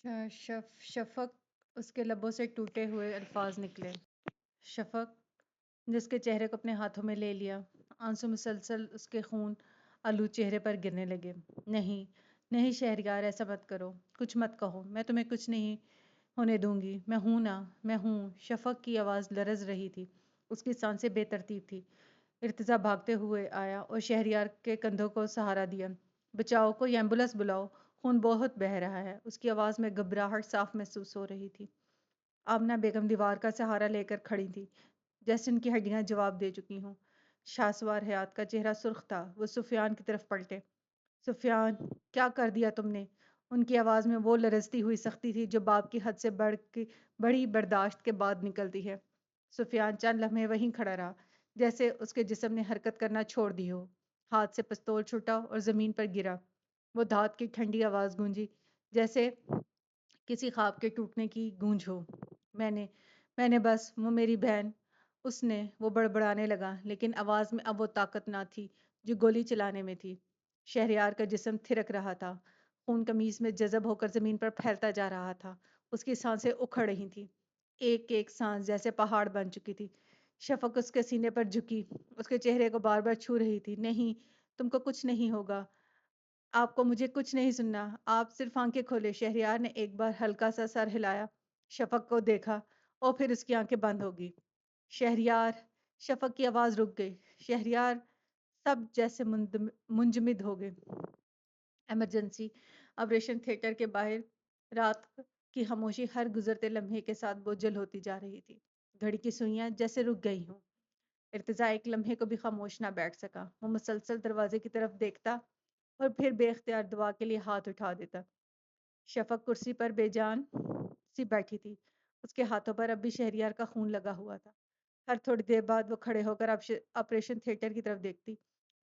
شفق اس کے لبوں سے ٹوٹے ہوئے الفاظ نکلے۔ شفق جس کے چہرے کو اپنے ہاتھوں میں لے لیا، آنسو مسلسل اس کے خون آلود چہرے پر گرنے لگے۔ نہیں نہیں شہریار، ایسا مت کرو، کچھ مت کہو، میں تمہیں کچھ نہیں ہونے دوں گی، میں ہوں نا، میں ہوں۔ شفق کی آواز لرز رہی تھی، اس کی سانسیں بے ترتیب تھی۔ ارتضیٰ بھاگتے ہوئے آیا اور شہریار کے کندھوں کو سہارا دیا۔ بچاؤ، کوئی ایمبولینس بلاؤ، خون بہت بہہ رہا ہے۔ اس کی آواز میں گھبراہٹ صاف محسوس ہو رہی تھی۔ آمنہ بیگم دیوار کا سہارا لے کر کھڑی تھی، جیسے ان کی ہڈیاں جواب دے چکی ہوں۔ شاہسوار حیات کا چہرہ سرخ تھا، وہ سفیان کی طرف پلٹے۔ سفیان، کیا کر دیا تم نے؟ ان کی آواز میں وہ لرزتی ہوئی سختی تھی جو باپ کی حد سے بڑی برداشت کے بعد نکلتی ہے۔ سفیان چند لمحے وہیں کھڑا رہا، جیسے اس کے جسم نے حرکت کرنا چھوڑ دی ہو۔ ہاتھ سے پستول چھوٹا اور زمین پر گرا۔ وہ دھات کی ٹھنڈی آواز گونجی، جیسے کسی خواب کے ٹوٹنے کی گونج ہو۔ میں نے بس، وہ میری بہن، وہ بڑبڑانے لگا، لیکن آواز میں اب وہ طاقت نہ تھی جو گولی چلانے میں تھی۔ شہریار کا جسم تھرک رہا تھا، خون قمیص میں جذب ہو کر زمین پر پھیلتا جا رہا تھا۔ اس کی سانسیں اکھڑ رہی تھیں، ایک ایک سانس جیسے پہاڑ بن چکی تھی۔ شفق اس کے سینے پر جھکی، اس کے چہرے کو بار بار چھو رہی تھی۔ نہیں، تم کو کچھ نہیں ہوگا، آپ کو مجھے کچھ نہیں سننا، آپ صرف آنکھیں کھولے۔ شہریار نے ایک بار ہلکا سا سر ہلایا، شفق کو دیکھا اور پھر اس کی آنکھیں بند ہو گئی۔ شہریار، شفق کی آواز رک گئی۔ شہریار، سب جیسے منجمد ہو گئے۔ ایمرجنسی آپریشن تھیٹر کے باہر رات کی خاموشی ہر گزرتے لمحے کے ساتھ بوجھل ہوتی جا رہی تھی۔ گھڑی کی سوئیاں جیسے رک گئی ہوں۔ ارتضیٰ ایک لمحے کو بھی خاموش نہ بیٹھ سکا۔ وہ مسلسل دروازے کی طرف دیکھتا اور پھر بے اختیار دعا کے لیے ہاتھ اٹھا دیتا۔ شفق کرسی پر بے جان سی بیٹھی تھی، اس کے ہاتھوں پر اب بھی شہریار کا خون لگا ہوا تھا۔ ہر تھوڑی دیر بعد وہ کھڑے ہو کر آپریشن تھیٹر کی طرف دیکھتی،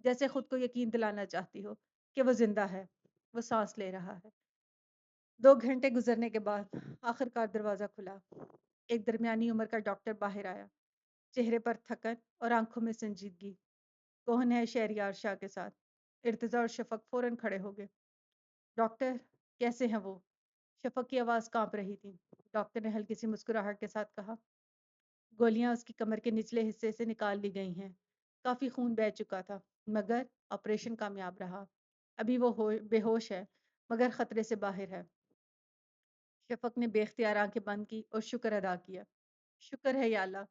جیسے خود کو یقین دلانا چاہتی ہو کہ وہ زندہ ہے، وہ سانس لے رہا ہے۔ 2 گھنٹے گزرنے کے بعد آخر کار دروازہ کھلا۔ ایک درمیانی عمر کا ڈاکٹر باہر آیا، چہرے پر تھکن اور آنکھوں میں سنجیدگی۔ کون ہے؟ شہریار شاہ کے ساتھ۔ ارتضیٰ اور شفق فوراً کھڑے ہو گئے۔ ڈاکٹر، کیسے ہیں وہ؟ شفق کی آواز کانپ رہی تھی۔ ڈاکٹر نے ہلکی سی مسکراہٹ کے ساتھ کہا، گولیاں اس کی کمر کے نچلے حصے سے نکال لی گئی ہیں، کافی خون بہہ چکا تھا، مگر آپریشن کامیاب رہا۔ ابھی وہ بے ہوش ہے، مگر خطرے سے باہر ہے۔ شفق نے بے اختیار آنکھیں بند کی اور شکر ادا کیا۔ شکر ہے یا اللہ۔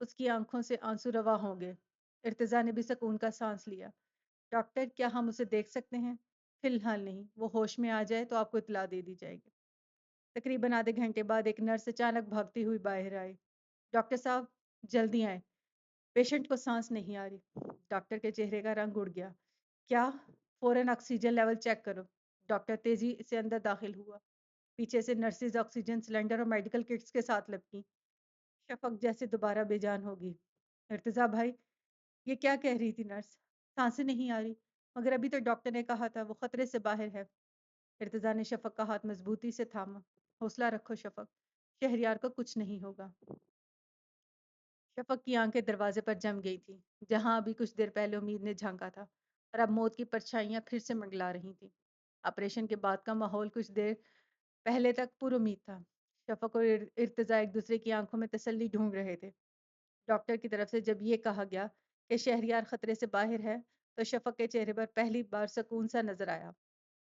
اس کی آنکھوں سے آنسو رواں ہو گئے۔ ارتضیٰ نے بھی سکون کا سانس لیا۔ ڈاکٹر، کیا ہم اسے دیکھ سکتے ہیں؟ فی الحال نہیں، وہ ہوش میں آ جائے تو آپ کو اطلاع دے دی جائے گی۔ تقریباً آدھے گھنٹے بعد ایک نرس اچانک بھاگتی ہوئی باہر آئی۔ ڈاکٹر صاحب، جلدی آئیں، پیشنٹ کو سانس نہیں آ رہی۔ ڈاکٹر کے چہرے کا رنگ اڑ گیا۔ کیا؟ فوراً آکسیجن لیول چیک کرو۔ ڈاکٹر تیزی سے اندر داخل ہوا۔ پیچھے سے نرسز آکسیجن سلنڈر اور میڈیکل کٹس کے ساتھ لپکیں۔ شفق جیسے دوبارہ بے جان ہوگی۔ ارتضیٰ بھائی، یہ کیا کہہ رہی تھی نرس؟ سانسیں نہیں آ رہی، مگر ابھی تو ڈاکٹر نے کہا تھا وہ خطرے سے باہر ہے۔ ارتضیٰ نے شفق کا ہاتھ مضبوطی سے تھاما۔ حوصلہ رکھو شفق، شہریار کو کچھ نہیں ہوگا۔ شفق کی آنکھیں دروازے پر جم گئی تھی، جہاں ابھی کچھ دیر پہلے امید نے جھانکا تھا، اور اب موت کی پرچھائیاں پھر سے منڈلا رہی تھیں۔ آپریشن کے بعد کا ماحول کچھ دیر پہلے تک پر امید تھا۔ شفق اور ارتضیٰ ایک دوسرے کی آنکھوں میں تسلی ڈھونڈ رہے تھے۔ ڈاکٹر کی طرف سے جب یہ کہا گیا کہ شہریار خطرے سے باہر ہے، تو شفق کے چہرے پر پہلی بار سکون سا نظر آیا۔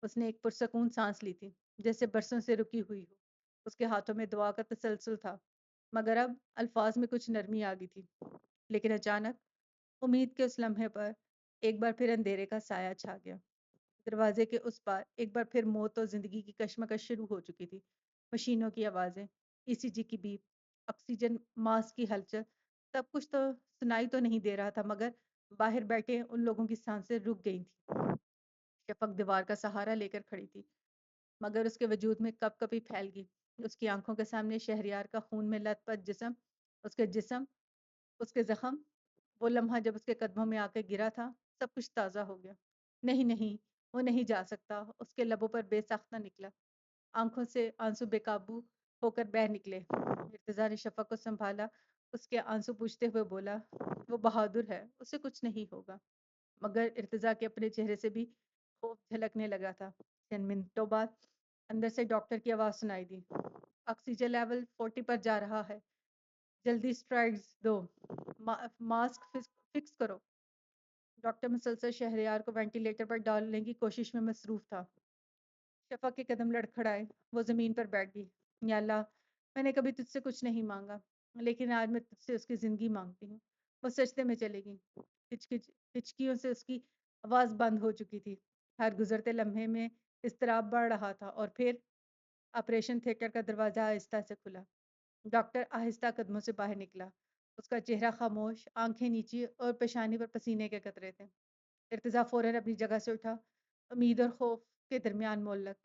اس نے ایک پرسکون سانس لی تھی، جیسے برسوں سے رکی ہوئی ہو۔ اس کے ہاتھوں میں دعا کا تسلسل تھا، مگر اب الفاظ میں کچھ نرمی آ گئی تھی۔ لیکن اچانک امید کے اس لمحے پر ایک بار پھر اندھیرے کا سایہ چھا گیا۔ دروازے کے اس پار ایک بار پھر موت اور زندگی کی کشمکش شروع ہو چکی تھی۔ مشینوں کی آوازیں، ای سی جی کی بیپ، آکسیجن ماسک کی ہلچل، سب کچھ تو سنائی تو نہیں دے رہا تھا، مگر باہر بیٹھے ان لوگوں کی سانسیں رک گئی تھیں۔ شفق دیوار کا سہارا لے کر کھڑی تھی، مگر اس کے وجود میں کپ کپی پھیل گئی۔ اس کی آنکھوں کے سامنے شہریار کا خون میں لت پت جسم، اس کے زخم، وہ لمحہ جب اس کے قدموں میں آ کے گرا تھا، سب کچھ تازہ ہو گیا۔ نہیں نہیں، وہ نہیں جا سکتا۔ اس کے لبوں پر بے ساختہ نکلا، آنکھوں سے آنسو بے قابو ہو کر بہہ نکلے۔ ارتضیٰ نے شفق کو سنبھالا، اس کے آنسو پوچھتے ہوئے بولا، وہ بہادر ہے، اسے کچھ نہیں ہوگا۔ مگر ارتضیٰ کے اپنے چہرے سے بھی خوف جھلکنے لگا تھا۔ چند منٹوں بعد اندر سے ڈاکٹر کی آواز سنائی دی، آکسیجن لیول 40 پر جا رہا ہے، جلدی اسٹرائڈز دو، ماسک فکس کرو۔ ڈاکٹر مسلسل شہریار کو وینٹیلیٹر پر ڈالنے کی کوشش میں مصروف تھا۔ شفق کے قدم لڑکھڑائے، وہ زمین پر بیٹھ گئی۔ یا اللہ، میں نے کبھی تجھ سے کچھ نہیں مانگا، لیکن آج میں تجھ سے اس کی زندگی مانگتی ہوں۔ وہ سجدے میں چلے گی، ہچکیوں سے اس کی آواز بند ہو چکی تھی۔ ہر گزرتے لمحے میں اضطراب بڑھ رہا تھا، اور پھر آپریشن تھیٹر کا دروازہ آہستہ سے کھلا۔ ڈاکٹر آہستہ قدموں سے باہر نکلا، اس کا چہرہ خاموش، آنکھیں نیچی، اور پیشانی پر پسینے کے قطرے تھے۔ ارتضیٰ فوراً اپنی جگہ سے اٹھا، امید اور خوف کے درمیان معلق۔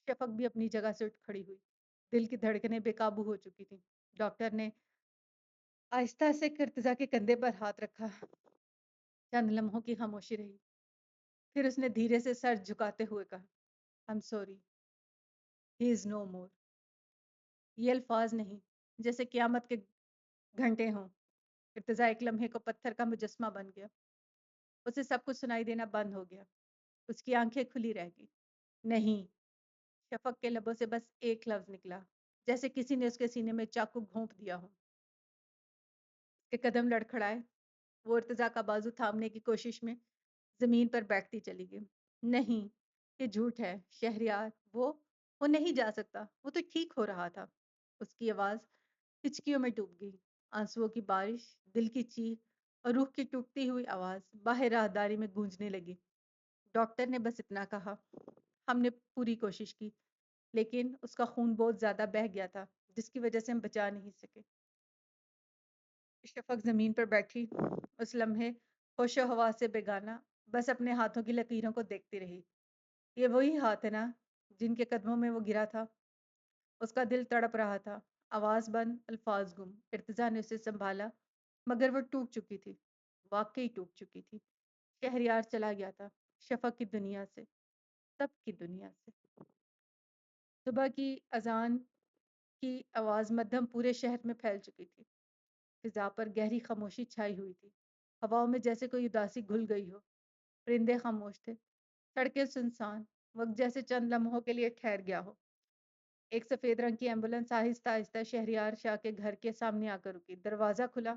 شفق بھی اپنی جگہ سے اٹھ کھڑی ہوئی، دل کی دھڑکنیں بے قابو ہو چکی تھیں۔ ڈاکٹر نے آہستہ سے ارتضیٰ کے کندھے پر ہاتھ رکھا۔ چند لمحوں کی خاموشی رہی، پھر اس نے دھیرے سے سر جھکاتے ہوئے کہا، I'm sorry, he is no more۔ یہ الفاظ نہیں جیسے قیامت کے گھنٹے ہوں۔ ارتضیٰ ایک لمحے کو پتھر کا مجسمہ بن گیا، اسے سب کچھ سنائی دینا بند ہو گیا، اس کی آنکھیں کھلی رہ گئی۔ نہیں۔ شفق کے لبوں سے بس ایک لفظ نکلا، جیسے کسی نے اس کے سینے میں چاقو گھونپ دیا ہو۔ اس کے قدم لڑکھڑائے، وہ ارتضیٰ کا بازو تھامنے کی کوشش میں زمین پر بیٹھتی چلی گئی۔ نہیں، یہ جھوٹ ہے شہریار، وہ نہیں جا سکتا، وہ تو ٹھیک ہو رہا تھا۔ اس کی آواز ہچکیوں میں ڈوب گئی، آنسوؤں کی بارش، دل کی چیخ اور روح کی ٹوٹتی ہوئی آواز باہر راہداری میں گونجنے لگی۔ ڈاکٹر نے بس اتنا کہا، ہم نے پوری کوشش کی، لیکن اس کا خون بہت زیادہ بہہ گیا تھا، جس کی وجہ سے ہم بچا نہیں سکے۔ شفق زمین پر بیٹھی اس لمحے ہوش و حواس سے بیگانہ بس اپنے ہاتھوں کی لکیروں کو دیکھتی رہی۔ یہ وہی ہاتھ ہے نا جن کے قدموں میں وہ گرا تھا؟ اس کا دل تڑپ رہا تھا، آواز بند، الفاظ گم۔ ارتضیٰ نے اسے سنبھالا، مگر وہ ٹوٹ چکی تھی، واقعی ٹوٹ چکی تھی۔ شہریار چلا گیا تھا، شفق کی دنیا سے، سب کی دنیا سے۔ صبح کی اذان کی آواز مدھم پورے شہر میں پھیل چکی تھی۔ فضا پر گہری خاموشی چھائی ہوئی تھی، ہواؤں میں جیسے کوئی اداسی گھل گئی ہو۔ پرندے خاموش تھے، سڑکیں سنسان، وقت جیسے چند لمحوں کے لیے ٹھہر گیا ہو۔ ایک سفید رنگ کی ایمبولینس آہستہ آہستہ شہریار شاہ کے گھر کے سامنے آ کر رکی۔ دروازہ کھلا،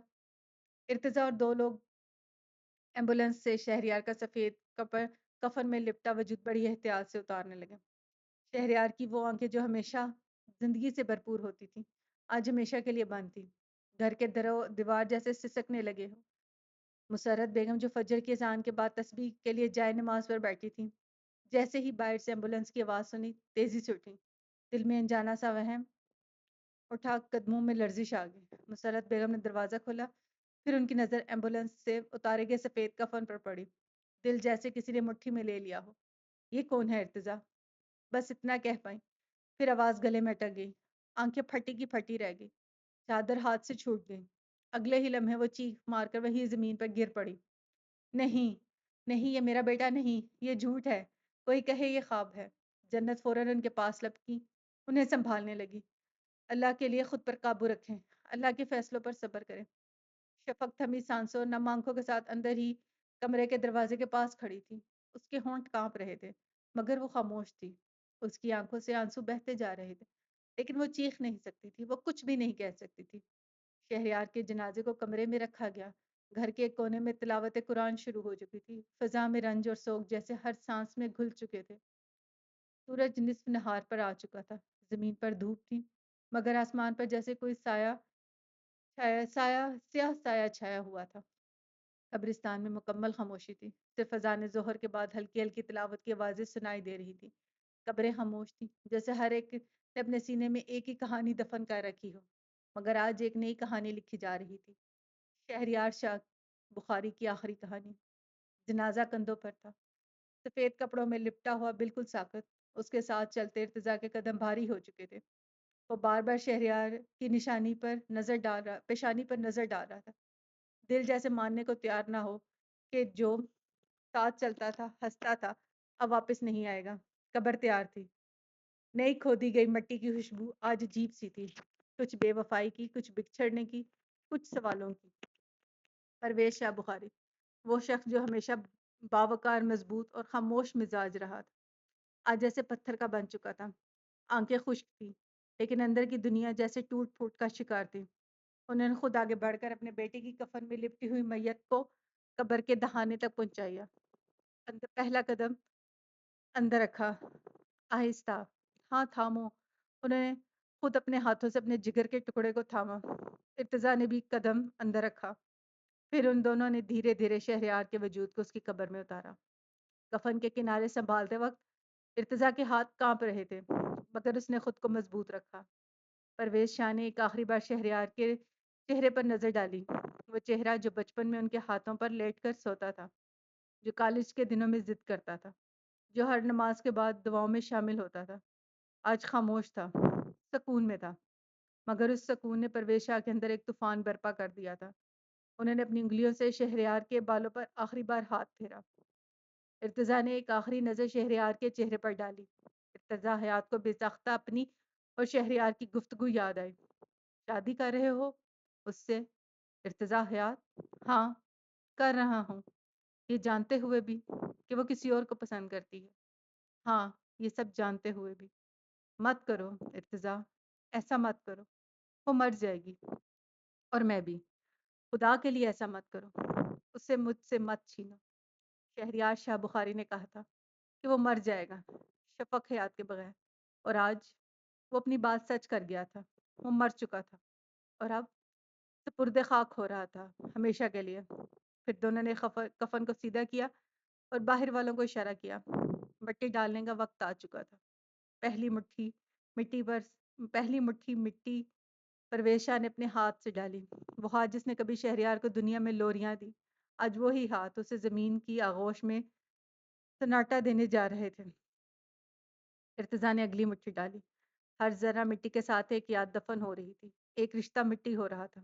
ارتضیٰ اور دو لوگ ایمبولینس سے شہریار کا سفید کفن میں لپٹا وجود بڑی احتیاط سے اتارنے لگے۔ شہریار کی وہ آنکھیں جو ہمیشہ زندگی سے بھرپور ہوتی تھیں، آج ہمیشہ کے لیے بند تھیں، گھر کے دیوار جیسے سسکنے لگے ہو۔ مسرت بیگم جو فجر کی اذان کے بعد تسبیح کے لیے جائے نماز پر بیٹھی تھیں، جیسے ہی باہر سے ایمبولینس کی آواز سنی، تیزی سے اٹھیں۔ دل میں انجانا سا وہم اٹھا، قدموں میں لرزش آ گئی۔ مسرت بیگم نے دروازہ کھولا، پھر ان کی نظر ایمبولینس سے اتارے گئے سفید کفن پر پڑی۔ دل جیسے کسی نے مٹھی میں لے لیا ہو۔ یہ کون ہے ارتضیٰ؟ بس اتنا کہہ پائیں، پھر آواز گلے میں اٹک گئی، آنکھیں پھٹی کی پھٹی رہ گئی، چادر ہاتھ سے چھوٹ گئی۔ اگلے ہی لمحے وہ چیخ مار کر وہیں زمین پر گر پڑی۔ نہیں، نہیں، یہ میرا بیٹا نہیں، یہ جھوٹ ہے، کوئی کہے یہ خواب ہے۔ جنت فوراً ان کے پاس لپکی، انہیں سنبھالنے لگی۔ اللہ کے لیے خود پر قابو رکھیں، اللہ کے فیصلوں پر صبر کریں۔ شفق تھمی سانسوں، نم آنکھوں کے ساتھ اندر ہی کمرے کے دروازے کے پاس کھڑی تھی۔ اس کے ہونٹ کانپ رہے تھے، مگر وہ خاموش تھی۔ اس کی آنکھوں سے آنسو بہتے جا رہے تھے، لیکن وہ چیخ نہیں سکتی تھی، وہ کچھ بھی نہیں کہہ سکتی تھی۔ شہریار کے جنازے کو کمرے میں رکھا گیا، گھر کے ایک کونے میں تلاوت قرآن شروع ہو چکی تھی، فضا میں رنج اور سوگ جیسے ہر سانس میں گھل چکے تھے۔ سورج نصف نہار پر آ چکا تھا، زمین پر دھوپ تھی، مگر آسمان پر جیسے کوئی سیاہ سایہ چھایا ہوا تھا۔ قبرستان میں مکمل خاموشی تھی، صرف اذان ظہر کے بعد ہلکی ہلکی تلاوت کی آوازیں سنائی دے رہی تھی۔ قبریں خاموش تھیں، جیسے ہر ایک نے اپنے سینے میں ایک ہی کہانی دفن کر رکھی ہو، مگر آج ایک نئی کہانی لکھی جا رہی تھی، شہریار شاہ بخاری کی آخری کہانی۔ جنازہ کندھوں پر تھا، سفید کپڑوں میں لپٹا ہوا، بالکل ساکت۔ اس کے ساتھ چلتے ارتضیٰ کے قدم بھاری ہو چکے تھے۔ وہ بار بار شہریار کی پیشانی پر نظر ڈال رہا تھا، دل جیسے ماننے کو تیار نہ ہو کہ جو ساتھ چلتا تھا، ہنستا تھا، اب واپس نہیں آئے گا۔ قبر تیار تھی، نئی کھودی گئی مٹی کی خوشبو آج عجیب سی تھی، کچھ بے وفائی کی، کچھ بچھڑنے کی، کچھ سوالوں کی۔ پرویز شاہ بخاری، وہ شخص جو ہمیشہ باوقار، مضبوط اور خاموش مزاج رہا تھا، آج جیسے پتھر کا بن چکا تھا۔ آنکھیں خشک تھی لیکن اندر کی دنیا جیسے ٹوٹ پھوٹ کا شکار تھی۔ انہوں نے خود آگے بڑھ کر اپنے بیٹے کی کفن میں لپٹی ہوئی میت کو قبر کے دہانے تک پہنچایا۔ پہلا قدم اندر رکھا، آہستہ، ہاں تھامو۔ انہوں نے خود اپنے ہاتھوں سے اپنے جگر کے ٹکڑے کو تھاما۔ ارتضیٰ نے بھی قدم اندر رکھا۔ پھر ان دونوں نے دھیرے دھیرے شہریار کے وجود کو اس کی قبر میں اتارا۔ کفن کے کنارے سنبھالتے وقت ارتضیٰ کے ہاتھ کانپ رہے تھے، مگر اس نے خود کو مضبوط رکھا۔ پرویز شاہ نے ایک آخری بار شہریار کے چہرے پر نظر ڈالی، وہ چہرہ جو بچپن میں ان کے ہاتھوں پر لیٹ کر سوتا تھا، جو کالج کے دنوں میں ضد کرتا تھا، جو ہر نماز کے بعد دعاؤں میں شامل ہوتا تھا، آج خاموش تھا، سکون میں تھا۔ مگر اس سکون نے پرویز شاہ کے اندر ایک طوفان برپا کر دیا تھا۔ انہوں نے اپنی انگلیوں سے شہریار کے بالوں پر آخری بار ہاتھ پھیرا۔ ارتضیٰ نے ایک آخری نظر شہریار کے چہرے پر ڈالی۔ ارتضیٰ حیات کو بے ساختہ اپنی اور شہریار کی گفتگو یاد آئی۔ شادی کر رہے ہو اس سے؟ ارتضیٰ حیات، ہاں کر رہا ہوں، یہ جانتے ہوئے بھی کہ وہ کسی اور کو پسند کرتی ہے۔ ہاں، یہ سب جانتے ہوئے بھی۔ مت کرو ارتضیٰ، ایسا مت کرو، وہ مر جائے گی، اور میں بھی۔ خدا کے لیے ایسا مت کرو، اسے مجھ سے مت چھینو۔ شہریار شاہ بخاری نے کہا تھا کہ وہ مر جائے گا شفق حیات کے بغیر، اور آج وہ اپنی بات سچ کر گیا تھا۔ وہ مر چکا تھا اور اب سپرد خاک ہو رہا تھا، ہمیشہ کے لیے۔ پھر دونوں نے کفن کو سیدھا کیا اور باہر والوں کو اشارہ کیا۔ مٹی ڈالنے کا وقت آ چکا تھا۔ پہلی مٹھی مٹی پر پہلی مٹھی مٹی پرویز شاہ نے اپنے ہاتھ سے ڈالی۔ وہ ہاتھ جس نے کبھی شہریار کو دنیا میں لوریاں دی، آج وہی ہاتھ اسے زمین کی آغوش میں سناٹا دینے جا رہے تھے۔ ارتضیٰ نے اگلی مٹھی ڈالی۔ ہر ذرہ مٹی کے ساتھ ایک یاد دفن ہو رہی تھی، ایک رشتہ مٹی ہو رہا تھا۔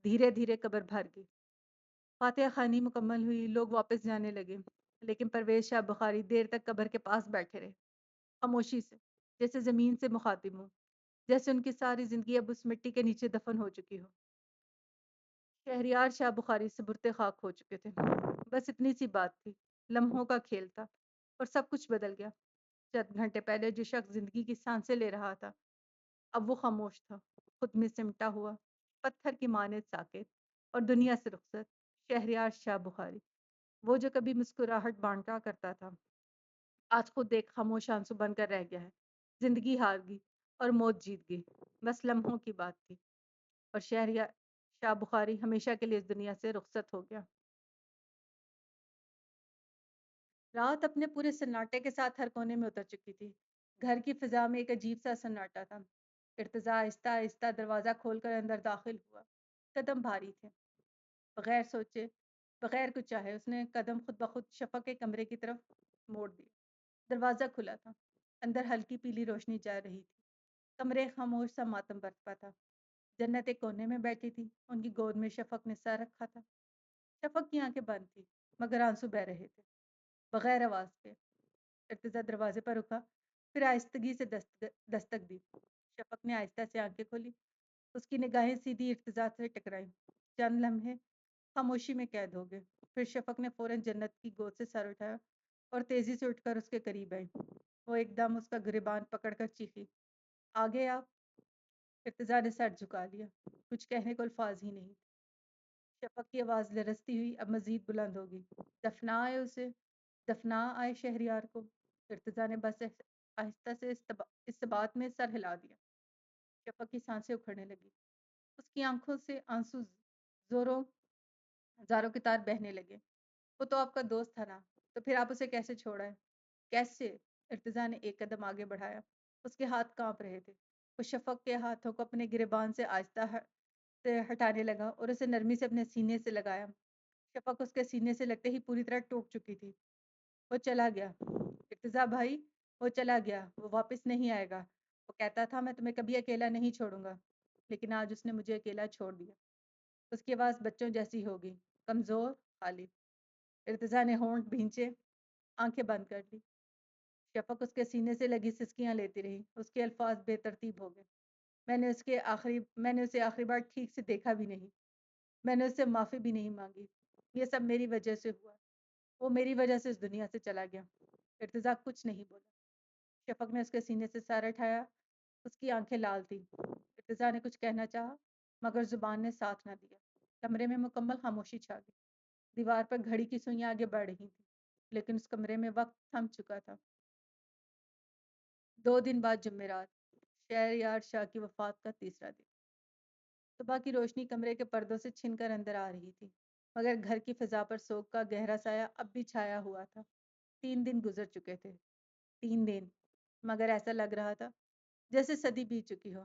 دھیرے دھیرے قبر بھر گئی، فاتحہ خوانی مکمل ہوئی، لوگ واپس جانے لگے، لیکن پرویز شاہ بخاری دیر تک قبر کے پاس بیٹھے رہے، خاموشی سے، جیسے زمین سے مخاطب ہوں، جیسے ان کی ساری زندگی اب اس مٹی کے نیچے دفن ہو چکی ہو۔ شہریار شاہ بخاری سبرتے خاک ہو چکے تھے۔ بس اتنی سی بات تھی، لمحوں کا کھیل تھا، اور سب کچھ بدل گیا۔ چند گھنٹے پہلے جو شخص زندگی کی سانسیں لے رہا تھا، اب وہ خاموش تھا، خود میں سمٹا ہوا، پتھر کی مانند ساکت، اور دنیا سے رخصت۔ شہریار شاہ بخاری، وہ جو کبھی مسکراہٹ بانٹا کرتا تھا، آج خود ایک خاموش آنسو بن کر رہ گیا ہے۔ زندگی ہار گئی اور موت جیت گئی، بس لمحوں کی بات تھی، اور شہریار شاہ بخاری ہمیشہ کے لیے اس دنیا سے رخصت ہو گیا۔ رات اپنے پورے سناٹے کے ساتھ ہر کونے میں اتر چکی تھی۔ گھر کی فضا میں ایک عجیب سا سناٹا تھا۔ ارتضیٰ آہستہ آہستہ دروازہ کھول کر اندر داخل ہوا۔ قدم بھاری تھے، بغیر سوچے، بغیر کچھ چاہے اس نے قدم خود بخود شفق کے کمرے کی طرف موڑ دیا۔ دروازہ کھلا تھا، اندر ہلکی پیلی روشنی جا رہی تھی۔ کمرے خاموش سا ماتم برپا تھا۔ جنت ایک کونے میں بیٹھی تھی، ان کی گود میں شفق نے سر رکھا تھا۔ شفق کی آنکھیں بند تھی، مگر آنسو بہہ رہے تھے، بغیر آواز کے۔ ارتضیٰ دروازے پر رکا، پھر آہستگی سے دستک دی۔ شفق نے آہستہ سے آنکھیں کھولی، اس کی نگاہیں سیدھی ارتضیٰ سے ٹکرائیں۔ چند لمحے خاموشی میں قید ہو گئے، پھر شفق نے فوراً جنت کی گود سے سر اٹھایا اور تیزی سے اٹھ کر اس کے قریب آئی۔ وہ ایک دم اس کا گریبان پکڑ کر چیخی، آگے آپ؟ ارتضیٰ نے سر جھکا لیا، کچھ کہنے کو الفاظ ہی نہیں۔ شفق کی آواز لرزتی ہوئی اب مزید بلند ہوگی، دفنا آئے اسے، دفنا آئے شہریار کو۔ ارتضیٰ نے بس آہستہ سے اس بات میں سر ہلا دیا۔ شفق کی سانسیں اکھڑنے لگی، اس کی آنکھوں سے آنسو زوروں زاروں کے تار بہنے لگے۔ وہ تو آپ کا دوست تھا نا، تو پھر آپ اسے کیسے چھوڑا ہے؟ کیسے؟ ارتضیٰ نے ایک قدم آگے بڑھایا، اس کے ہاتھ کانپ رہے تھے۔ وہ شفق کے ہاتھوں کو اپنے گریبان سے آہستہ سے ہٹانے لگا اور اسے نرمی سے اپنے سینے سے لگایا۔ شفق اس کے سینے سے لگتے ہی پوری طرح ٹوٹ چکی تھی۔ وہ چلا گیا ارتضیٰ بھائی، وہ چلا گیا، وہ واپس نہیں آئے گا۔ وہ کہتا تھا میں تمہیں کبھی اکیلا نہیں چھوڑوں گا، لیکن آج اس نے مجھے اکیلا چھوڑ دیا۔ اس کی آواز بچوں جیسی ہو گئی، کمزور، خالی۔ ارتضیٰ نے ہونٹ بھینچے، آنکھیں بند کر لی۔ شفق اس کے سینے سے لگی سسکیاں لیتی رہی، اس کے الفاظ بے ترتیب ہو گئے۔ میں نے اسے آخری بار ٹھیک سے دیکھا بھی نہیں، میں نے اس سے معافی بھی نہیں مانگی، یہ سب میری وجہ سے ہوا، وہ میری وجہ سے اس دنیا سے چلا گیا۔ ارتضیٰ کچھ نہیں بولا۔ شفق نے اس کے سینے سے سر اٹھایا اس کی آنکھیں لال تھیں۔ ارتضیٰ نے کچھ کہنا چاہا مگر زبان نے ساتھ نہ دیا۔ کمرے میں مکمل خاموشی چھا گئی۔ دیوار پر گھڑی کی سوئیاں آگے بڑھ رہی تھیں لیکن اس کمرے میں وقت تھم چکا تھا۔ 2 دن بعد جمعرات، شہریار شاہ کی وفات کا تیسرا دن۔ صبح کی روشنی کمرے کے پردوں سے چھن کر اندر آ رہی تھی مگر گھر کی فضا پر سوگ کا گہرا سایہ اب بھی چھایا ہوا تھا۔ 3 دن گزر چکے تھے۔ 3 دن، مگر ایسا لگ رہا تھا جیسے صدی بیت چکی ہو۔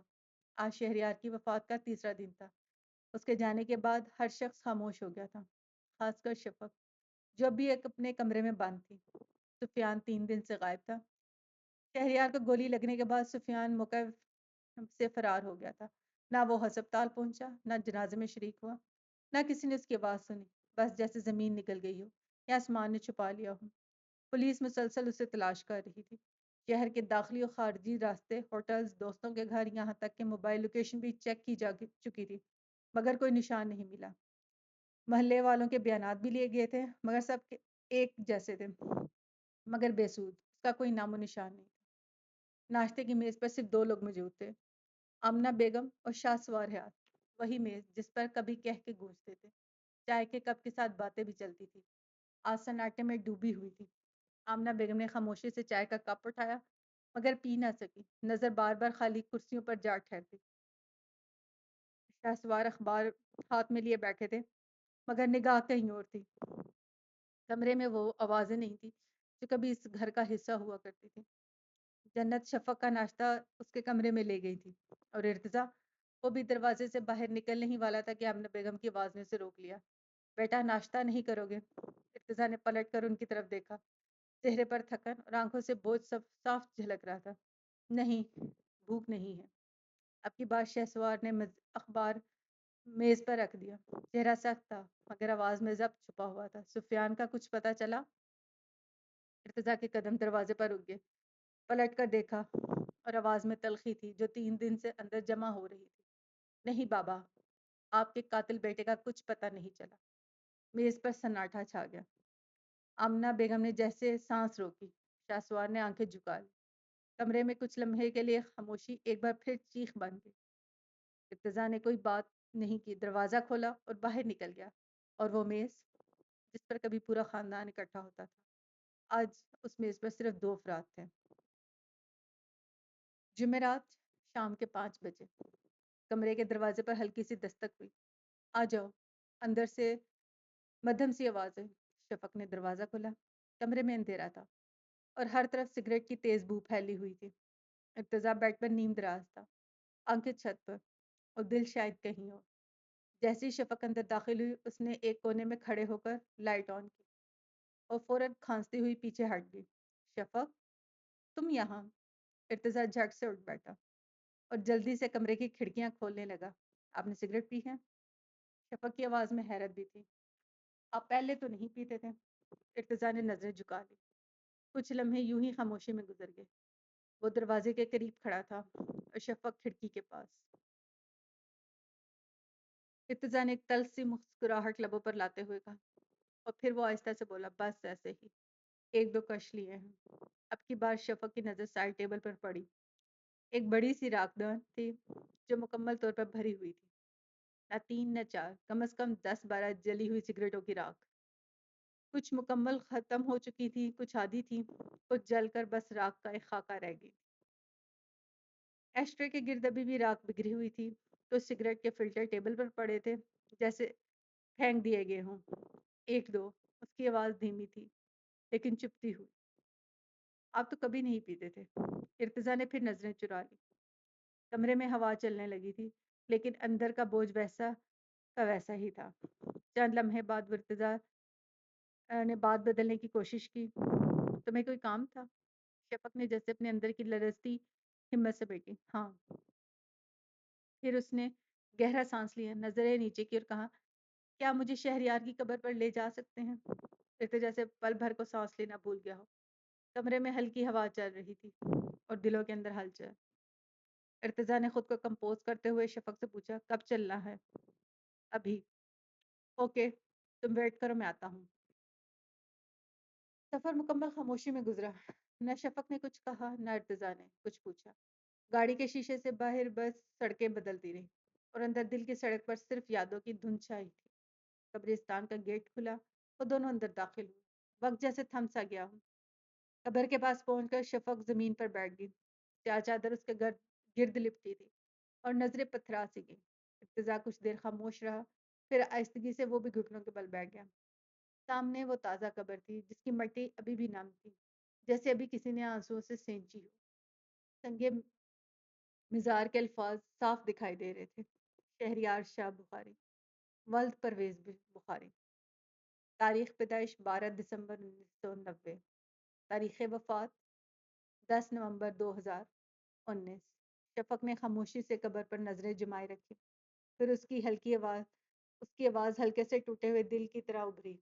آج شہریار کی وفات کا تیسرا دن تھا۔ اس کے جانے کے بعد ہر شخص خاموش ہو گیا تھا، خاص کر شفق جو اب بھی ایک اپنے کمرے میں بند تھی۔ سفیان 3 دن سے غائب تھا۔ شہریار کو گولی لگنے کے بعد سفیان موقع سے فرار ہو گیا تھا۔ نہ وہ ہسپتال پہنچا، نہ جنازے میں شریک ہوا، نہ کسی نے اس کی آواز سنی، بس جیسے زمین نکل گئی ہو یا آسمان نے چھپا لیا ہو۔ پولیس مسلسل اسے تلاش کر رہی تھی۔ شہر کے داخلی اور خارجی راستے، ہوٹلز، دوستوں کے گھر، یہاں تک کہ موبائل لوکیشن بھی چیک کی جا چکی تھی مگر کوئی نشان نہیں ملا۔ محلے والوں کے بیانات بھی لیے گئے تھے مگر سب کے ایک جیسے تھے مگر بے سود، اس کا کوئی نام و نشان نہیں تھا۔ ناشتے کی میز پر صرف 2 لوگ موجود تھے، آمنہ بیگم اور شاہ سوار حیات۔ وہی میز جس پر کبھی کہہ کے گونجتے تھے، چائے کے کپ کے ساتھ باتیں بھی چلتی تھی، آج سناٹے میں ڈوبی ہوئی تھی۔ آمنہ بیگم نے خاموشی سے چائے کا کپ اٹھایا مگر پی نہ سکی، نظر بار بار خالی کرسیوں پر جا ٹھہرتی۔ شاہ سوار اخبار ہاتھ میں لیے بیٹھے تھے مگر نگاہ کہیں اور تھی۔ کمرے میں وہ آوازیں نہیں تھی جو کبھی اس گھر کا حصہ ہوا کرتی تھی۔ جنت شفق کا ناشتہ اس کے کمرے میں لے گئی تھی اور ارتضیٰ وہ بھی دروازے سے باہر نکلنے ہی والا تھا کہ آمنہ بیگم کی آواز نے اسے روک لیا۔ بیٹا ناشتہ نہیں کرو گے؟ ارتضیٰ نے پلٹ کر ان کی طرف دیکھا۔ چہرے پر تھکن اور آنکھوں سے بوجھ سب صاف جھلک رہا تھا۔ نہیں، بھوک نہیں ہے۔ اب کی بار شہسوار نے اخبار میز پر رکھ دیا۔ چہرہ سخت تھا مگر آواز میں ضبط چھپا ہوا تھا۔ سفیان کا کچھ پتہ چلا؟ ارتضیٰ کے قدم دروازے پر رک گئے۔ پلٹ کر دیکھا اور آواز میں تلخی تھی جو 3 دن سے اندر جمع ہو رہی تھی۔ نہیں بابا، آپ کے قاتل بیٹے کا کچھ پتہ نہیں چلا۔ میز پر سناٹا چھا گیا۔ آمنہ بیگم نے جیسے سانس روکی۔ شاہسوار نے آنکھیں جھکا لی۔ کمرے میں کچھ لمحے کے لیے خاموشی ایک بار پھر چیخ بن گئی۔ ارتضیٰ نے کوئی بات نہیں کی، دروازہ کھولا اور باہر نکل گیا، اور وہ میز جس پر کبھی پورا خاندان اکٹھا ہوتا تھا، آج اس میز پر صرف 2 افراد تھے۔ جمعرات شام کے 5 بجے کمرے کے دروازے پر ہلکی سی دستک ہوئی۔ آ جاؤ، اندر سے مدھم سی آواز ہے۔ شفق نے دروازہ کھولا۔ کمرے میں اندھیرا تھا اور ہر طرف سگریٹ کی تیز بو پھیلی ہوئی تھی۔ ارتضیٰ بیڈ پر نیم دراز تھا، آنکھیں چھت پر اور دل شاید کہیں اور۔ جیسے ہی شفق اندر داخل ہوئی اس نے ایک کونے میں کھڑے ہو کر لائٹ آن کی اور فوراً کھانستی ہوئی پیچھے ہٹ گئی۔ شفق، تم یہاں؟ ارتضیٰ جھٹ سے اٹھ بیٹھا اور جلدی سے کمرے کی کھڑکیاں کھولنے لگا۔ آپ نے سگریٹ پی ہے؟ شفق کی آواز میں حیرت بھی تھی۔ آپ پہلے تو نہیں پیتے تھے۔ ارتضیٰ نے نظریں جھکا لی۔ کچھ لمحے یوں ہی خاموشی میں گزر گئے۔ وہ دروازے کے قریب کھڑا تھا اور شفق کھڑکی کے پاس۔ ارتضیٰ نے ایک تلخ سی مسکراہٹ لبوں پر لاتے ہوئے کہا اور پھر وہ آہستہ سے بولا، بس ایسے ہی، 1-2 کش لیے ہیں۔ اب کی بار شفق کی نظر سائڈ ٹیبل پر پڑی۔ ایک بڑی سی راکھ دان تھی جو مکمل طور پر بھری ہوئی تھی، نہ 3 نہ 4، کم از کم 10-12 جلی ہوئی سگریٹوں کی راکھ۔ کچھ مکمل ختم ہو چکی تھی، کچھ آدھی تھی، کچھ جل کر بس راکھ کا ایک خاکہ رہ گئی۔ ایشٹرے کے گرد ابھی بھی راکھ بکھری ہوئی تھی، کچھ سگریٹ کے فلٹر ٹیبل پر پڑے تھے جیسے پھینک دیے گئے ہوں۔ 1-2، اس کی آواز دھیمی تھی لیکن چپتی ہوئی۔ آپ تو کبھی نہیں پیتے تھے۔ ارتضیٰ نے پھر نظریں چرا لی۔ کمرے میں ہوا چلنے لگی تھی لیکن اندر کا بوجھ ویسا کا ویسا ہی تھا۔ چند لمحے بعد ارتضیٰ نے بات بدلنے کی کوشش کی، تمہیں کوئی کام تھا؟ شفق نے جیسے اپنے اندر کی لرزتی ہمت سے بیٹی، ہاں۔ پھر اس نے گہرا سانس لیا، نظریں نیچے کی اور کہا، کیا مجھے شہریار کی قبر پر لے جا سکتے ہیں؟ ارتضیٰ جیسے پل بھر کو سانس لینا بھول گیا ہو۔ کمرے میں ہلکی ہوا چل رہی تھی اور دلوں کے اندر ہلچل۔ ارتضیٰ نے خود کو کمپوز کرتے ہوئے شفق سے پوچھا، کب چلنا ہے؟ ابھی۔ اوکے، تم ویٹ کرو، میں آتا ہوں۔ سفر مکمل خاموشی میں گزرا۔ نہ شفق نے کچھ کہا نہ ارتضیٰ نے کچھ پوچھا۔ گاڑی کے شیشے سے باہر بس سڑکیں بدلتی رہی اور اندر دل کی سڑک پر صرف یادوں کی دھند چھائی تھی۔ قبرستان کا گیٹ کھلا اور دونوں اندر داخل ہوئے۔ وقت جیسے تھم سا گیا ہو۔ قبر کے پاس پہنچ کر شفق زمین پر بیٹھ گئی۔ چادر اس کے گرد لپٹی تھی اور نظریں پتھرا سی گئی۔ ارتضا کچھ دیر خاموش رہا، پھر آہستگی سے وہ بھی گھٹنوں کے بل بیٹھ گیا۔ سامنے وہ تازہ قبر تھی جس کی مٹی ابھی بھی نم تھی، جیسے ابھی کسی نے آنسوؤں سے سینچی ہو۔ سنگے مزار کے الفاظ صاف دکھائی دے رہے تھے: شہریار شاہ بخاری، ولد پرویز بخاری، تاریخ پیدائش 12 دسمبر 1990، تاریخ وفات 10 نومبر 2019۔ شفق نے خاموشی سے قبر پر نظریں جمائے رکھی، پھر اس کی آواز ہلکے سے ٹوٹے ہوئے دل کی طرح ابھری: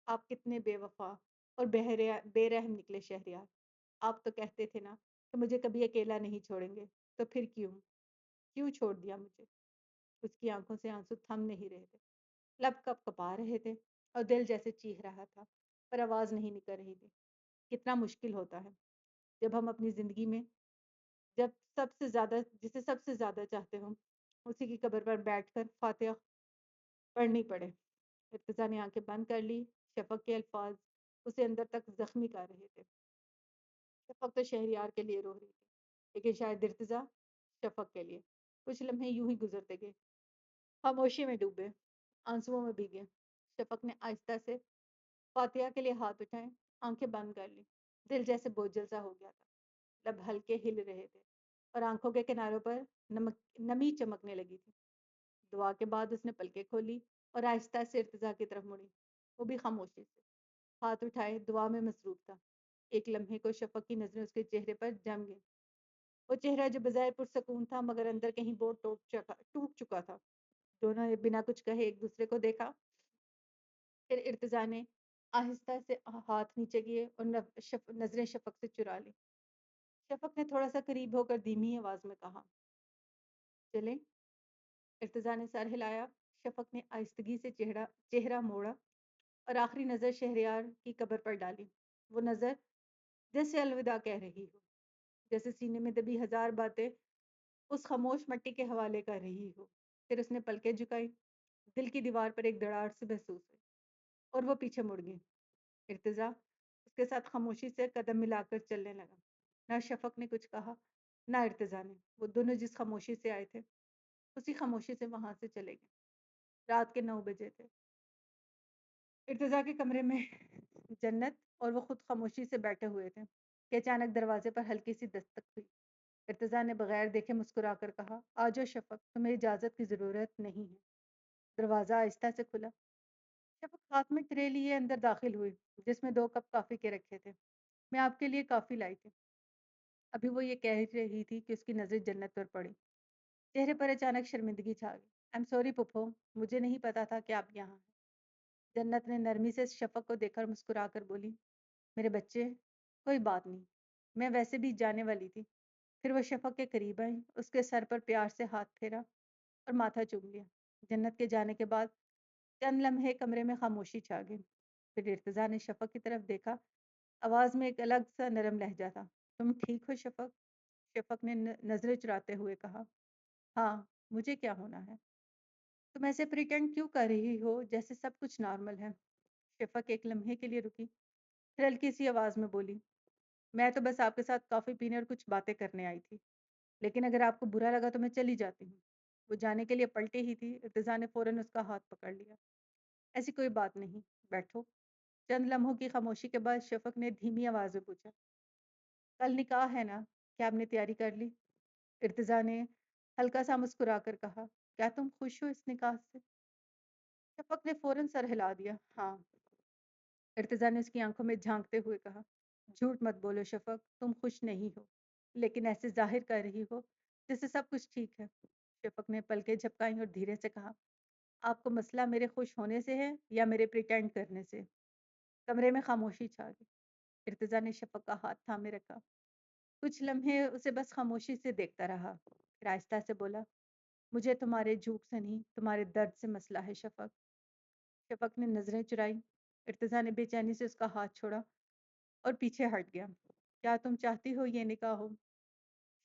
آپ کتنے بے وفا اور بے رحم نکلے شہریار۔ آپ تو کہتے تھے نا کہ مجھے کبھی اکیلا نہیں چھوڑیں گے، تو پھر کیوں چھوڑ دیا مجھے؟ اس کی آنکھوں سے آنسو تھم نہیں رہے تھے، لب کپ کپا رہے تھے اور دل جیسے چیخ رہا تھا، پر آواز نہیں نکل رہی تھی۔ کتنا مشکل ہوتا ہے جب ہم اپنی زندگی میں جسے سب سے زیادہ چاہتے ہوں اسی کی قبر پر بیٹھ کر فاتحہ پڑھنی پڑے۔ ارتضیٰ نے آنکھیں بند کر لی۔ شفق کے الفاظ اسے اندر تک زخمی کر رہے تھے۔ شفق تو شہریار کے لیے رو رہی تھی، لیکن شاید ارتضیٰ شفق کے لیے۔ کچھ لمحے یوں ہی گزرتے گئے، خاموشی میں ڈوبے، آنسوؤں میں بھیگے۔ شفق نے آہستہ سے فاتحہ کے لیے ہاتھ اٹھائے، آنکھیں بند کر لی۔ دل جیسے بوجھل سا ہو گیا تھا، لب ہلکے ہل رہے تھے اور آنکھوں کے کناروں پر نمی چمکنے لگی تھی۔ دعا کے بعد اس نے پلکیں کھولی اور آہستہ سے ارتضیٰ کی طرف مڑی، وہ بھی خاموشی سے ہاتھ اٹھائے دعا میں مصروف تھا۔ ایک لمحے کو شفق کی نظریں اس کے چہرے پر جم گئی، وہ چہرہ جو بظاہر پرسکون تھا مگر اندر کہیں بہت ٹوٹ چکا تھا۔ دونوں نے بنا کچھ کہے ایک دوسرے کو دیکھا، پھر ارتضیٰ نے آہستہ سے ہاتھ نیچے کیے اور نظریں شفق سے چرا لی۔ شفق نے تھوڑا سا قریب ہو کر دھیمی آواز میں کہا: چلیں؟ ارتضیٰ نے سر ہلایا۔ شفق نے آہستگی سے چہرہ موڑا اور آخری نظر شہریار کی قبر پر ڈالی۔ وہ نظر جیسے الوداع کہہ رہی ہو، جیسے سینے میں دبی ہزار باتیں اس خاموش مٹی کے حوالے کر رہی ہو۔ پھر اس نے پلکیں جھکائی، دل کی دیوار پر ایک دراڑ سے محسوس ہوئی اور وہ پیچھے مڑ گئی۔ ارتضیٰ اس کے ساتھ خاموشی سے قدم ملا کر چلنے لگا۔ نہ شفق نے کچھ کہا، نہ ارتضیٰ نے۔ وہ دونوں جس خاموشی سے آئے تھے اسی خاموشی سے وہاں سے چلے گئے۔ رات کے 9 بجے تھے۔ ارتضیٰ کے کمرے میں جنت اور وہ خود خاموشی سے بیٹھے ہوئے تھے کہ اچانک دروازے پر ہلکی سی دستک ہوئی۔ ارتضیٰ نے بغیر دیکھے مسکرا کر کہا: آ جاؤ شفق، تمہیں اجازت کی ضرورت نہیں ہے۔ دروازہ آہستہ سے کھلا۔ شفق ہاتھ میں ٹرے لیے اندر داخل ہوئی جس میں 2 کپ کافی کے رکھے تھے۔ میں آپ کے لیے کافی لائی تھی۔ ابھی وہ یہ کہہ رہی تھی کہ اس کی نظر جنت پر پڑی۔ چہرے پر اچانک شرمندگی چھا گئی۔ I'm sorry پھپھو، مجھے نہیں پتا تھا کہ آپ یہاں ہیں۔ جنت نے نرمی سے شفق کو دیکھ کر مسکرا کر بولی: میرے بچے، کوئی بات نہیں، میں ویسے بھی جانے والی تھی۔ پھر وہ شفق کے قریب آئی، اس کے سر پر پیار سے ہاتھ پھیرا اور ماتھا چوم لیا۔ جنت کے جانے کے بعد چند لمحے کمرے میں خاموشی چھا گئی۔ پھر ارتضیٰ نے شفق کی طرف دیکھا، آواز میں ایک الگ سا نرم لہجہ تھا: تم ٹھیک ہو شفق؟ شفق نے نظریں چراتے ہوئے کہا: ہاں، مجھے کیا ہونا ہے؟ تم ایسے پریٹینڈ کیوں کر رہی ہو جیسے سب کچھ نارمل ہے؟ شفق ایک لمحے کے لیے رکی، پھر ہلکی سی آواز میں بولی: میں تو بس آپ کے ساتھ کافی پینے اور کچھ باتیں کرنے آئی تھی، لیکن اگر آپ کو برا لگا تو میں چلی جاتی ہوں۔ وہ جانے کے لیے پلٹے ہی تھی، ارتضیٰ نے فوراً اس کا ہاتھ پکڑ لیا: ایسی کوئی بات نہیں، بیٹھو۔ چند لمحوں کی خاموشی کے بعد شفق نے دھیمی آواز میں پوچھا: کل نکاح ہے نا، کیا آپ نے تیاری کر لی؟ ارتضیٰ نے ہلکا سا مسکرا کر کہا: کیا تم خوش ہو اس نکاح سے؟ شفق نے فوراً سر ہلا دیا: ہاں۔ ارتضیٰ نے اس کی آنکھوں میں جھانکتے ہوئے کہا: جھوٹ مت بولو شفق، تم خوش نہیں ہو، لیکن ایسے ظاہر کر رہی ہو جیسے سب کچھ ٹھیک ہے۔ شفق نے پلکیں جھپکائیں اور دھیرے سے کہا: آپ کو مسئلہ میرے خوش ہونے سے ہے یا میرے پریٹینڈ کرنے سے؟ کمرے میں خاموشی چھا گئی۔ ارتضیٰ نے شفق کا ہاتھ تھامے رکھا، کچھ لمحے اسے بس خاموشی سے دیکھتا رہا، پھر آہستہ سے بولا: مجھے تمہارے جھوٹ سے نہیں، تمہارے درد سے مسئلہ ہے شفق۔ شفق نے نظریں چرائی۔ ارتضیٰ نے بے چینی سے اس کا ہاتھ چھوڑا اور پیچھے ہٹ گیا: کیا تم چاہتی ہو یہ نکاح ہو؟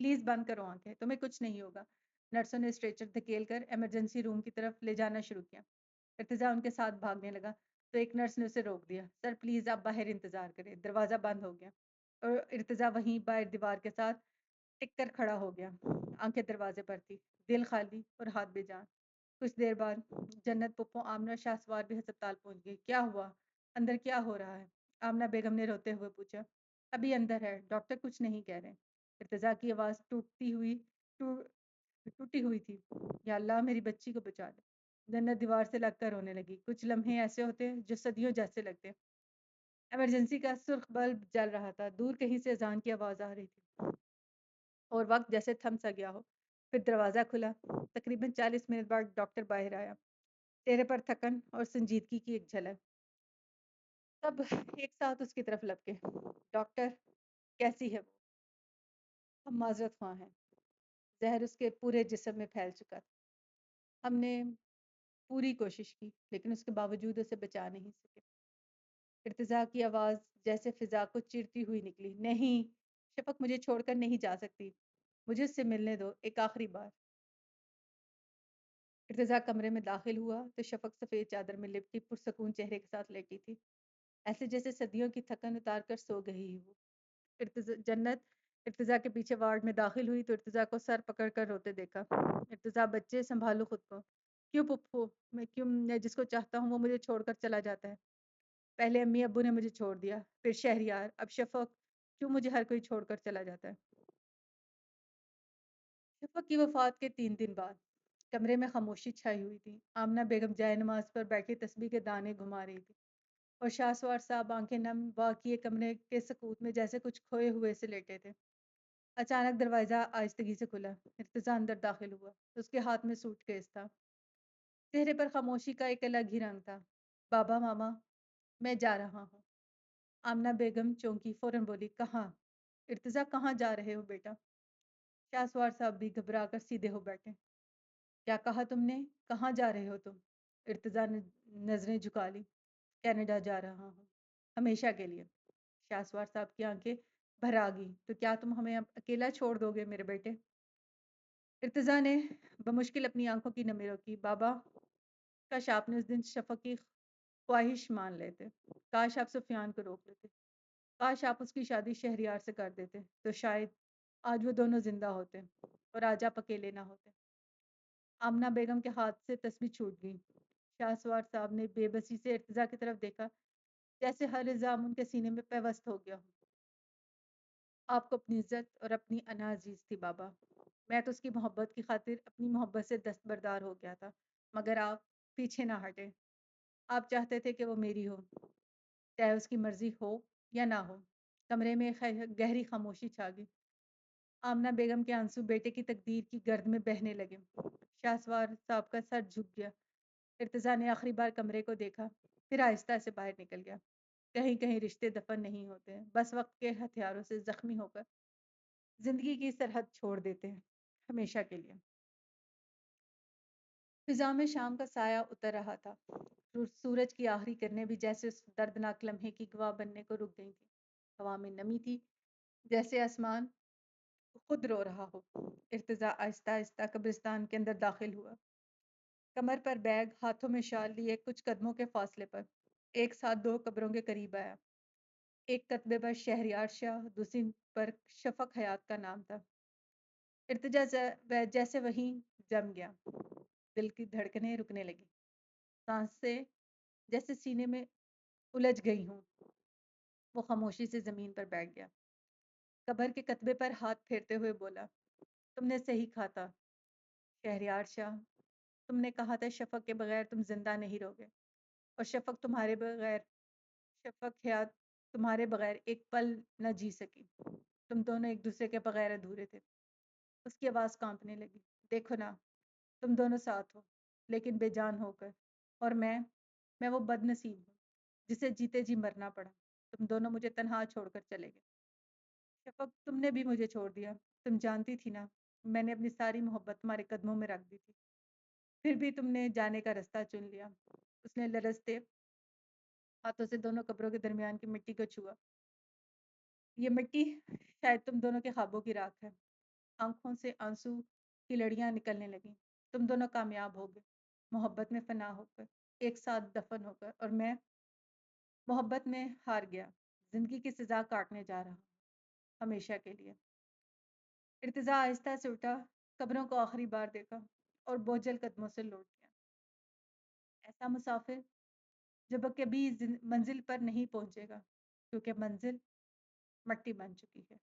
پلیز بند کرو آنکھیں، تمہیں کچھ نہیں ہوگا۔ نرسوں نے اسٹریچر دھکیل کر ایمرجنسی روم کی طرف لے جانا شروع کیا۔ ارتضیٰ ان کے ساتھ بھاگنے لگا تو ایک نرس نے اسے روک دیا۔ سر پلیز آپ باہر انتظار کریں، دروازہ بند ہو گیا اور ارتضیٰ وہیں باہر دیوار کے ساتھ ٹک کر کھڑا ہو گیا۔ آنکھیں دروازے پر تھی، دل خالی اور ہاتھ بے جان۔ کچھ دیر بعد جنت، پپو، آمنہ اور شاہ سوار بھی ہسپتال پہنچ گئی۔ کیا ہوا؟ اندر کیا ہو رہا ہے؟ آمنہ بیگم نے روتے ہوئے پوچھا۔ ابھی اندر ہے، ڈاکٹر کچھ نہیں کہہ رہے۔ ارتضیٰ کی آواز ٹوٹی ہوئی تھی۔ یا اللہ میری بچی کو بچا لے۔ جنت دیوار سے لگ کر رونے لگی۔ کچھ لمحے ایسے ہوتے ہیں جو صدیوں جیسے لگتے ہیں۔ ایمرجنسی کا سرخ بلب جل رہا تھا، دور کہیں سے اذان کی آواز آ رہی تھی اور وقت جیسے تھم سا گیا ہو۔ پھر دروازہ کھلا۔ تقریباً 40 منٹ بعد ڈاکٹر باہر آیا، چہرے پر تھکن اور سنجیدگی کی ایک جھلک۔ سب ایک ساتھ اس کی طرف لپکے۔ ڈاکٹر، کیسی ہے وہ؟ ہم معذرت خواہ ہیں، زہر اس کے پورے جسم میں پھیل چکا تھا۔ ہم نے پوری کوشش کی لیکن اس کے باوجود اسے بچا نہیں سکے۔ ارتضیٰ کی آواز جیسے فضا کو چیرتی ہوئی نکلی۔ نہیں، شفق مجھے چھوڑ کر نہیں جا سکتی، مجھے اس سے ملنے دو ایک آخری بار۔ ارتضیٰ کمرے میں داخل ہوا تو شفق سفید چادر میں لپٹی پرسکون چہرے کے ساتھ لیٹی تھی، ایسے جیسے صدیوں کی تھکن اتار کر سو گئی وہ۔ جنت ارتضیٰ کے پیچھے وارڈ میں داخل ہوئی تو ارتضیٰ کو سر پکڑ کر روتے دیکھا۔ ارتضیٰ، بچے سنبھالو خود کو۔ کیوں پپو؟ میں جس کو چاہتا ہوں وہ مجھے چھوڑ کر چلا جاتا ہے۔ پہلے امی ابو نے مجھے چھوڑ دیا، پھر شہریار، اب شفق۔ کیوں مجھے ہر کوئی چھوڑ کر چلا جاتا ہے؟ شفق کی وفات کے 3 دن بعد کمرے میں خاموشی چھائی ہوئی تھی۔ آمنہ بیگم جائے نماز پر بیٹھی تسبیح کے دانے گھما رہی تھی اور شاہ سوار صاحب آنکھیں نم واقعی کمرے کے سکوت میں جیسے کچھ کھوئے ہوئے سے لیٹے تھے۔ اچانک دروازہ آہستگی سے کھلا۔ ارتضیٰ اندر داخل ہوا، اس کے ہاتھ میں سوٹ کیس تھا، چہرے پر خاموشی کا ایک الگ ہی رنگ تھا۔ بابا، ماما، میں جا رہا ہوں۔ آمنہ بیگم چونکی، فوراً بولی، کہاں؟ ارتضیٰ، کہاں جا رہے ہو بیٹا؟ شاہ سوار صاحب بھی گھبرا کر سیدھے ہو بیٹھے۔ کیا کہا تم نے؟ کہاں جا رہے ہو تم؟ ارتضیٰ نے نظریں جھکا لی۔ کینیڈا جا رہا ہوں، ہمیشہ کے لیے۔ شاہ سوار صاحب کی آنکھیں بھر آ گئی۔ تو کیا تم ہمیں اب اکیلا چھوڑ دو گے میرے بیٹے؟ ارتضیٰ نے بمشکل اپنی آنکھوں کی نمی روکی۔ بابا، کاش آپ نے اس دن شفق کی خواہش مان لیتے، کاش آپ سفیان کو روک لیتے، کاش آپ اس کی شادی شہریار سے کر دیتے تو شاید آج وہ دونوں زندہ ہوتے اور آج آپ اکیلے نہ ہوتے۔ آمنہ بیگم کے ہاتھ سے تسبیح چھوٹ گئی۔ شاہ سوار صاحب نے بے بسی سے ارتضیٰ کی طرف دیکھا، جیسے ہر الزام ان کے سینے میں پیوست ہو گیا ہو۔ آپ کو اپنی عزت اور اپنی انا عزیز تھی بابا، میں تو اس کی محبت کی خاطر اپنی محبت سے دستبردار ہو گیا تھا، مگر آپ پیچھے نہ ہٹے۔ آپ چاہتے تھے کہ وہ میری ہو، چاہے اس کی مرضی ہو یا نہ ہو۔ کمرے میں گہری خاموشی چھا گئی۔ آمنہ بیگم کے آنسو بیٹے کی تقدیر کی گرد میں بہنے لگے۔ شاہ سوار صاحب کا سر جھک گیا۔ ارتضیٰ نے آخری بار کمرے کو دیکھا، پھر آہستہ سے باہر نکل گیا۔ کہیں کہیں رشتے دفن نہیں ہوتے، بس وقت کے ہتھیاروں سے زخمی ہو کر زندگی کی سرحد چھوڑ دیتے ہیں، ہمیشہ کے لیے۔ فضا میں شام کا سایہ اتر رہا تھا، سورج کی آخری کرنیں بھی جیسے اس دردناک لمحے کی گواہ بننے کو رک گئی تھیں۔ ہوا میں نمی تھی، جیسے آسمان خود رو رہا ہو۔ ارتضیٰ آہستہ آہستہ قبرستان کے اندر داخل ہوا، کمر پر بیگ، ہاتھوں میں شال لیے کچھ قدموں کے فاصلے پر ایک ساتھ 2 قبروں کے قریب آیا۔ ایک کتبے پر شہریار شاہ، دوسری پر شفق حیات کا نام تھا۔ ارتجا جیسے وہیں جم گیا، دل کی دھڑکنیں رکنے لگی، سانسیں جیسے سینے میں الجھ گئی ہوں۔ وہ خاموشی سے زمین پر بیٹھ گیا، قبر کے کتبے پر ہاتھ پھیرتے ہوئے بولا، تم نے صحیح کہا تھا شہریار شاہ، تم نے کہا تھا شفق کے بغیر تم زندہ نہیں رہوگے، اور شفق حیات تمہارے بغیر ایک پل نہ جی سکی، تم دونوں ایک دوسرے کے بغیر ادھورے تھے۔ اس کی آواز کانپنے لگی۔ دیکھو نا، تم دونوں ساتھ ہو لیکن بے جان ہو کر، اور میں وہ بد نصیب ہوں جسے جیتے جی مرنا پڑا۔ تم دونوں مجھے تنہا چھوڑ کر چلے گئے۔ شفق، تم نے بھی مجھے چھوڑ دیا، تم جانتی تھی نا میں نے اپنی ساری محبت تمہارے قدموں میں رکھ دی تھی، پھر بھی تم نے جانے کا راستہ چن لیا۔ اس نے لرزتے ہاتھوں سے دونوں قبروں کے درمیان کی مٹی کو چھوا۔ یہ مٹی شاید تم دونوں کے خوابوں کی راکھ ہے، آنکھوں سے آنسو کی لڑیاں نکلنے لگیں۔ تم دونوں کامیاب ہو گئے، محبت میں فنا ہو کر، ایک ساتھ دفن ہو کر، اور میں محبت میں ہار گیا، زندگی کی سزا کاٹنے جا رہا ہوں، ہمیشہ کے لیے۔ ارتضیٰ آہستہ سے اٹھا، قبروں کو آخری بار دیکھا اور بوجھل قدموں سے لوٹ گیا۔ ایسا مسافر جب کبھی منزل پر نہیں پہنچے گا، کیونکہ منزل مٹی بن چکی ہے۔